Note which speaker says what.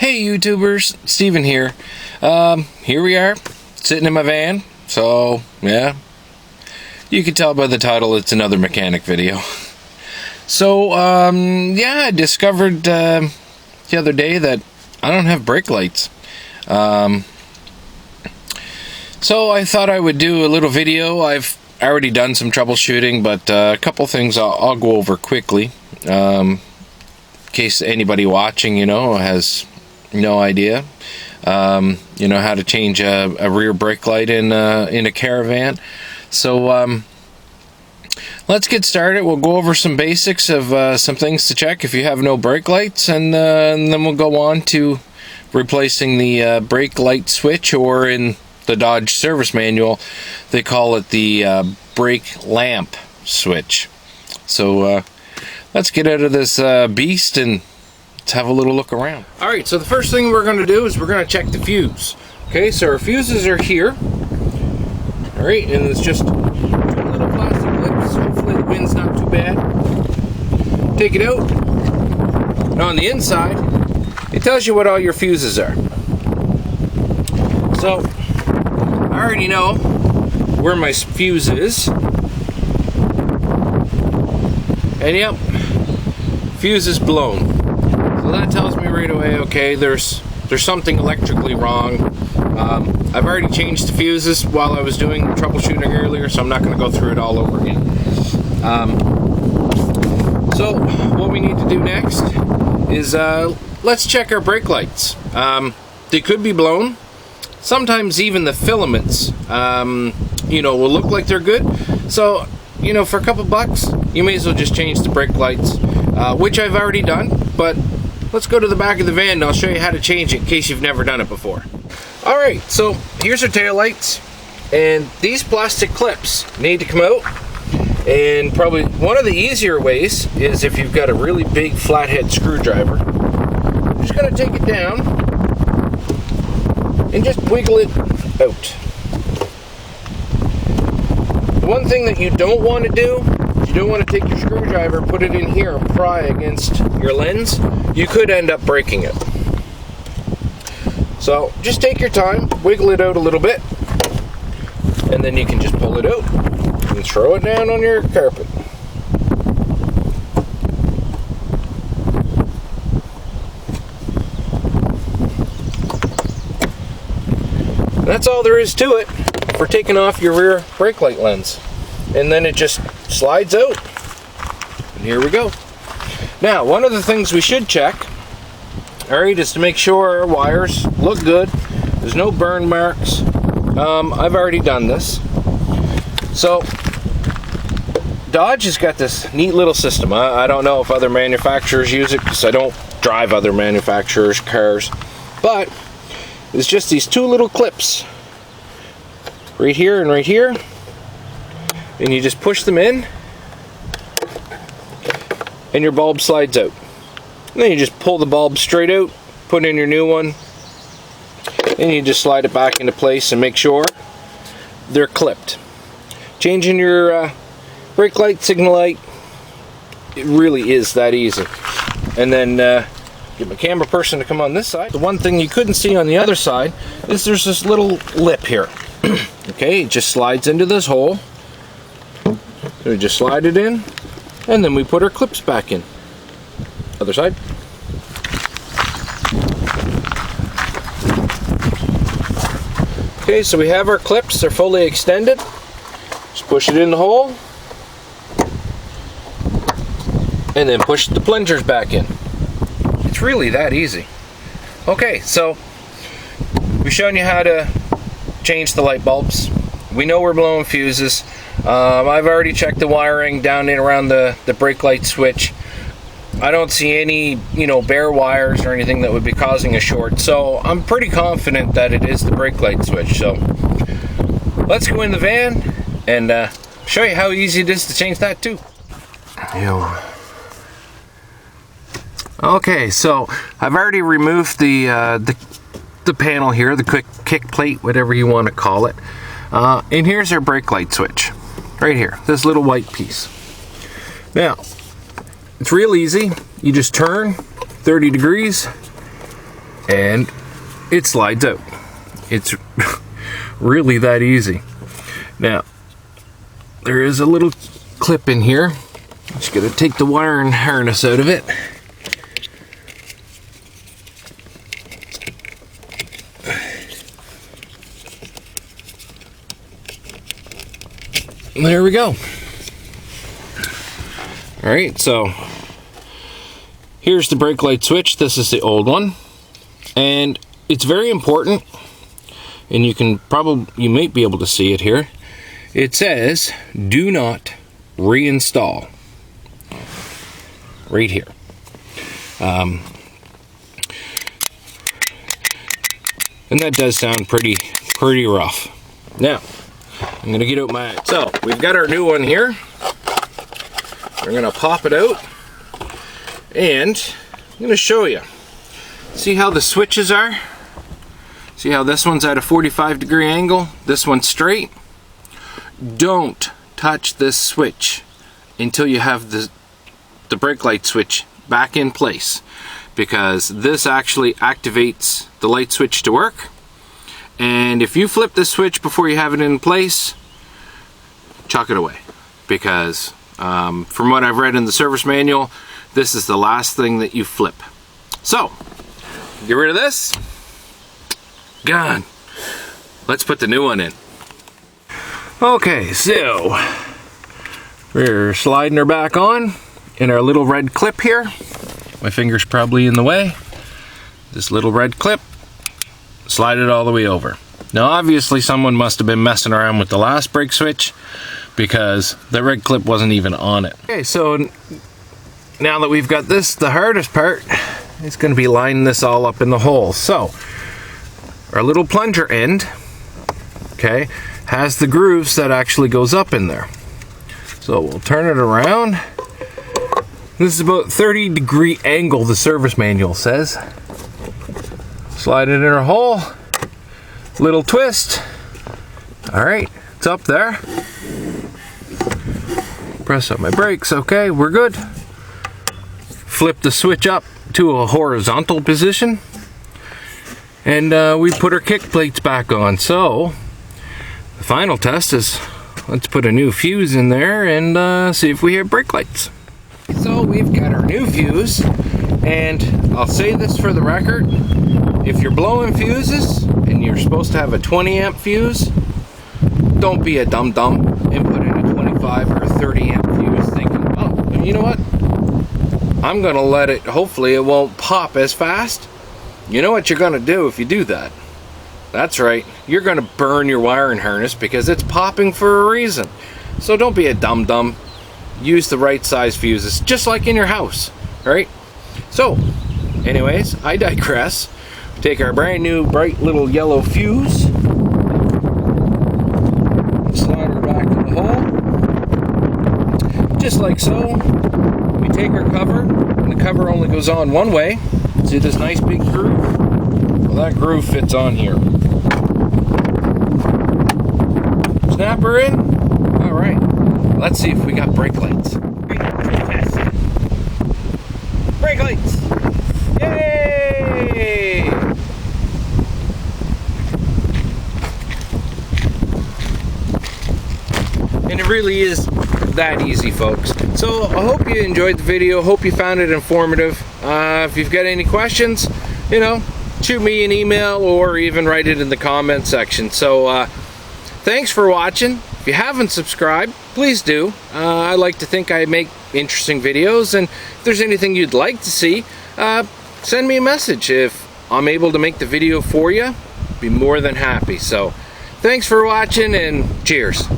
Speaker 1: Hey YouTubers, Steven here. Here we are, sitting in my van. So, yeah, you can tell by the title it's another mechanic video. So, yeah, I discovered the other day that I don't have brake lights. So I thought I would do a little video. I've already done some troubleshooting, but a couple things I'll go over quickly. In case anybody watching, has no idea, how to change a rear brake light in a Caravan. So let's get started. We'll go over some basics of some things to check if you have no brake lights, and then we'll go on to replacing the brake light switch, or in the Dodge service manual they call it the brake lamp switch. So let's get out of this beast and let's have a little look around. Alright, so the first thing we're going to do is we're going to check the fuse. Okay, so our fuses are here. Alright, and it's just two little plastic clips. Hopefully the wind's not too bad. Take it out. And on the inside, it tells you what all your fuses are. So, I already know where my fuse is. And yep, fuse is blown. So that tells me right away, okay, there's something electrically wrong. I've already changed the fuses while I was doing troubleshooting earlier, so I'm not going to go through it all over again. So what we need to do next is let's check our brake lights. They could be blown. Sometimes even the filaments, will look like they're good. So, for a couple bucks, you may as well just change the brake lights, which I've already done, but let's go to the back of the van and I'll show you how to change it in case you've never done it before. Alright, so here's our tail lights, and these plastic clips need to come out. And probably one of the easier ways is if you've got a really big flathead screwdriver. I'm just going to take it down and just wiggle it out. The one thing that you don't want to do, you don't want to take your screwdriver, put it in here and pry against your lens. You could end up breaking it. So just take your time, wiggle it out a little bit, and then you can just pull it out and throw it down on your carpet. That's all there is to it for taking off your rear brake light lens. And then it just slides out. And here we go. Now, one of the things we should check, alright, is to make sure our wires look good. There's no burn marks. I've already done this. So, Dodge has got this neat little system. I don't know if other manufacturers use it because I don't drive other manufacturers' cars. But it's just these two little clips. Right here and right here. And you just push them in. And your bulb slides out. And then you just pull the bulb straight out, put in your new one, and you just slide it back into place and make sure they're clipped. Changing your brake light, signal light, it really is that easy. And then get my camera person to come on this side. The one thing you couldn't see on the other side is there's this little lip here. Okay, it just slides into this hole. So we just slide it in, and then we put our clips back in. Other side. Okay, so we have our clips, they're fully extended. Just push it in the hole, and then push the plungers back in. It's really that easy. Okay, so we've shown you how to change the light bulbs. We know we're blowing fuses. I've already checked the wiring down and around the brake light switch. I don't see any, bare wires or anything that would be causing a short. So I'm pretty confident that it is the brake light switch. So let's go in the van and show you how easy it is to change that too. Okay, so I've already removed the panel here, the quick kick plate, whatever you want to call it. And here's our brake light switch. Right here, this little white piece. Now, it's real easy. You just turn 30 degrees and it slides out. It's really that easy. Now, there is a little clip in here. Just gonna take the wiring harness out of it. There we go. Alright, so here's the brake light switch. This is the old one. And it's very important, and you might be able to see it here. It says, do not reinstall. Right here. And that does sound pretty rough. Now, I'm gonna get out my... So, we've got our new one here. We're gonna pop it out, and I'm gonna show you. See how the switches are? See how this one's at a 45-degree angle? This one's straight? Don't touch this switch until you have the brake light switch back in place, because this actually activates the light switch to work. And if you flip this switch before you have it in place, chuck it away, because from what I've read in the service manual, this is the last thing that you flip. So, get rid of this. Gone. Let's put the new one in. Okay, so we're sliding her back on in our little red clip here. My finger's probably in the way. This little red clip, slide it all the way over. Now obviously someone must have been messing around with the last brake switch, because the red clip wasn't even on it. Okay, so now that we've got this, the hardest part is going to be lining this all up in the hole. So our little plunger end, okay, has the grooves that actually goes up in there. So we'll turn it around. This is about 30-degree angle, the service manual says. Slide it in our hole. Little twist. Alright, it's up there. Press on my brakes. Okay, we're good. Flip the switch up to a horizontal position. And we put our kick plates back on. So, the final test is, let's put a new fuse in there and see if we have brake lights. So we've got our new fuse, and I'll say this for the record, if you're blowing fuses and you're supposed to have a 20 amp fuse, don't be a dum-dum and put in a 25 or a 30 amp fuse thinking, oh, you know what, I'm gonna let it, hopefully it won't pop as fast. You know what you're gonna do if you do that? That's right, you're gonna burn your wiring harness, because it's popping for a reason. So don't be a dum-dum. Use the right size fuses, just like in your house, right? So, anyways, I digress. Take our brand new bright little yellow fuse, slide her back in the hole, just like so. We take our cover, and the cover only goes on one way. See this nice big groove? Well, that groove fits on here. Snap her in. All right. Let's see if we got brake lights. Brake lights! Yay! And it really is that easy, folks. So I hope you enjoyed the video. Hope you found it informative. If you've got any questions, you know, shoot me an email or even write it in the comment section. So thanks for watching. If you haven't subscribed, please do. I like to think I make interesting videos, and if there's anything you'd like to see, send me a message. If I'm able to make the video for you, be more than happy. So thanks for watching, and cheers.